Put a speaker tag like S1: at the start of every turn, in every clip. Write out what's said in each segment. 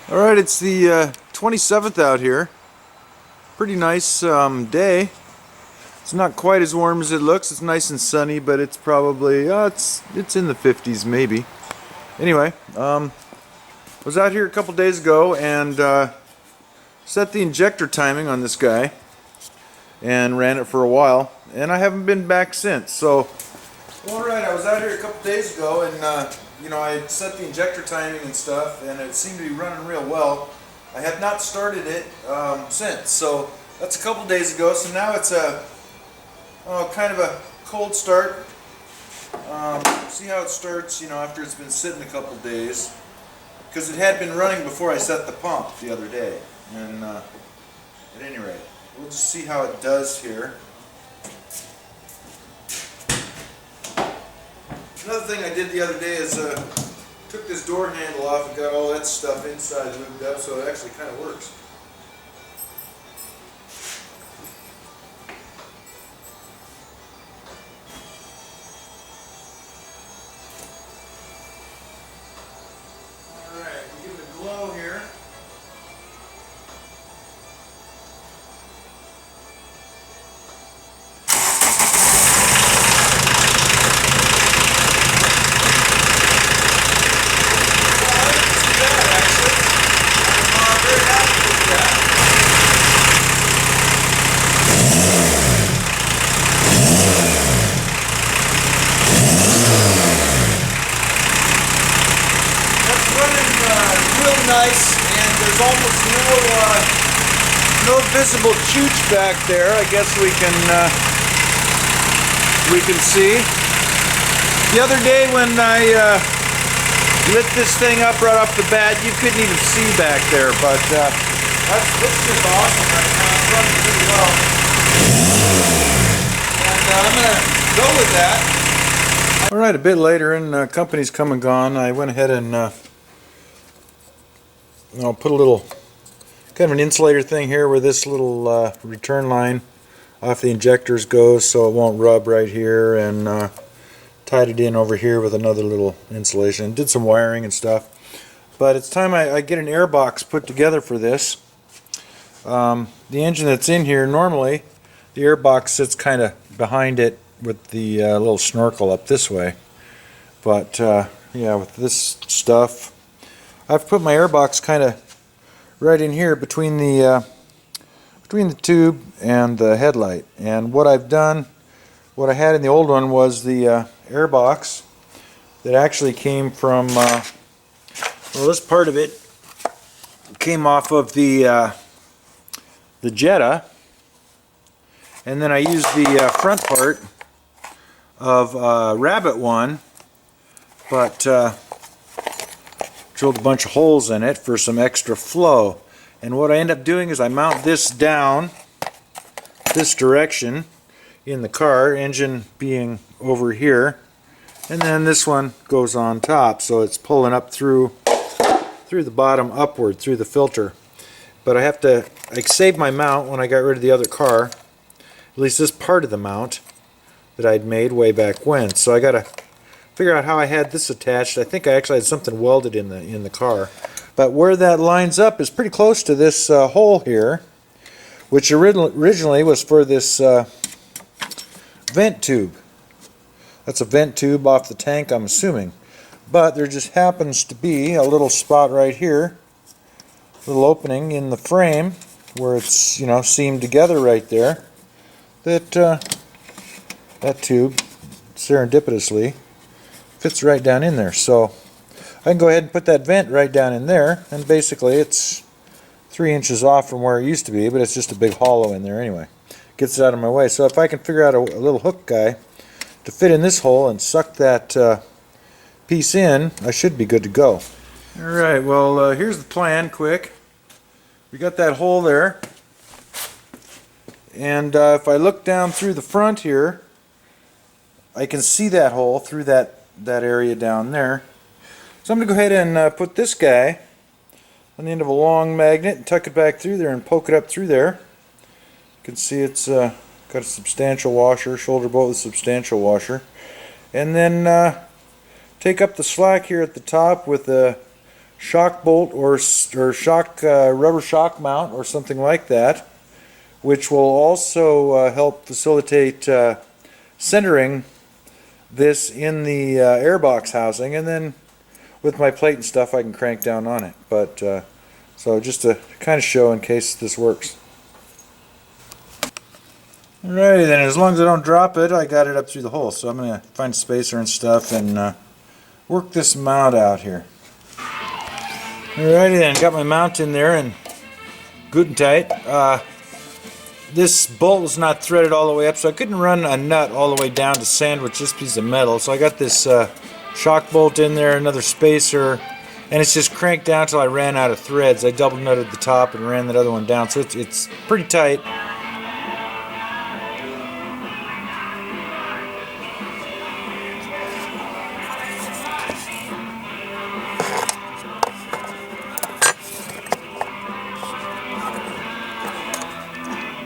S1: Alright, it's the 27th out here. Pretty nice day. It's not quite as warm as it looks. It's nice and sunny, but it's probably, it's in the 50s maybe. Anyway, was out here a couple days ago and set the injector timing on this guy and ran it for a while, and I haven't been back since. So, alright, I was out here a couple days ago and you know, I set the injector timing and stuff, and it seemed to be running real well. I have not started it since, so that's a couple days ago. So now it's a kind of a cold start. See how it starts, you know, after it's been sitting a couple days, because it had been running before I set the pump the other day. And at any rate, we'll just see how it does here. Another thing I did the other day is took this door handle off and got all that stuff inside lubed up, so it actually kind of works. Alright, we'll give it a glow here. Real nice, and there's almost no visible chooch back there. I guess we can see. The other day when I lit this thing up right off the bat, you couldn't even see back there, but that's just awesome right now. It's running pretty well, and I'm gonna go with that. All right, a bit later, and company's come and gone. I went ahead and I'll put a little kind of an insulator thing here where this little return line off the injectors goes, so it won't rub right here, and tied it in over here with another little insulation. Did some wiring and stuff, but it's time I get an air box put together for this. The engine that's in here, normally the air box sits kind of behind it with the little snorkel up this way, but yeah, with this stuff I've put my air box kind of right in here between the tube and the headlight. And what I've done, what I had in the old one was the air box that actually came from, well, this part of it came off of the Jetta, and then I used the front part of Rabbit one, but drilled a bunch of holes in it for some extra flow. And what I end up doing is I mount this down this direction in the car, engine being over here, and then this one goes on top, so it's pulling up through the bottom upward through the filter. But I saved my mount when I got rid of the other car, at least this part of the mount that I'd made way back when. So I gotta figure out how I had this attached. I think I actually had something welded in the car, but where that lines up is pretty close to this hole here, which originally was for this vent tube. That's a vent tube off the tank, I'm assuming, but there just happens to be a little spot right here, a little opening in the frame where it's, you know, seamed together right there, that that tube serendipitously fits right down in there. So I can go ahead and put that vent right down in there, and basically it's 3 inches off from where it used to be, but it's just a big hollow in there anyway. Gets it out of my way. So if I can figure out a little hook guy to fit in this hole and suck that piece in, I should be good to go. Alright, well here's the plan quick. We got that hole there, and if I look down through the front here, I can see that hole through that area down there. So I'm going to go ahead and put this guy on the end of a long magnet and tuck it back through there and poke it up through there. You can see it's got a substantial washer, shoulder bolt with substantial washer. And then take up the slack here at the top with a shock bolt or shock rubber shock mount or something like that, which will also help facilitate centering this in the airbox housing, and then with my plate and stuff I can crank down on it. But so just to kind of show in case this works. Alrighty then, as long as I don't drop it, I got it up through the hole, so I'm going to find a spacer and stuff and work this mount out here. Alrighty then, got my mount in there and good and tight. This bolt was not threaded all the way up, so I couldn't run a nut all the way down to sandwich this piece of metal. So I got this shock bolt in there, another spacer, and it's just cranked down until I ran out of threads. I double nutted the top and ran that other one down, so it's pretty tight.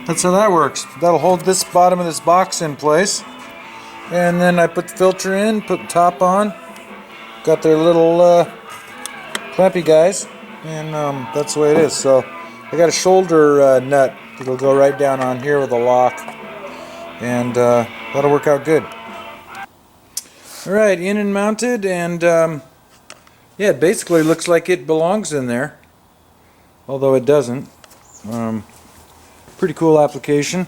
S1: That's how that works. That'll hold this bottom of this box in place. And then I put the filter in, put the top on. Got their little clampy guys. And that's the way it is. So I got a shoulder nut that'll go right down on here with a lock. And that'll work out good. Alright, in and mounted. And yeah, it basically looks like it belongs in there. Although it doesn't. Pretty cool application.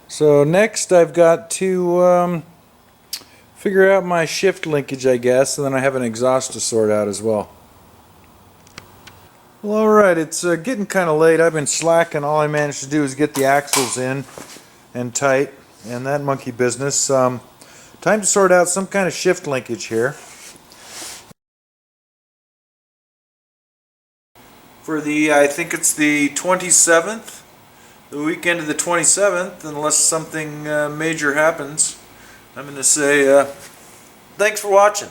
S1: So next I've got to figure out my shift linkage, I guess, and then I have an exhaust to sort out as well. Well, alright, it's getting kind of late. I've been slacking. All I managed to do is get the axles in and tight and that monkey business. Time to sort out some kind of shift linkage here. For the, I think it's the 27th, the weekend of the 27th, unless something major happens, I'm going to say thanks for watching.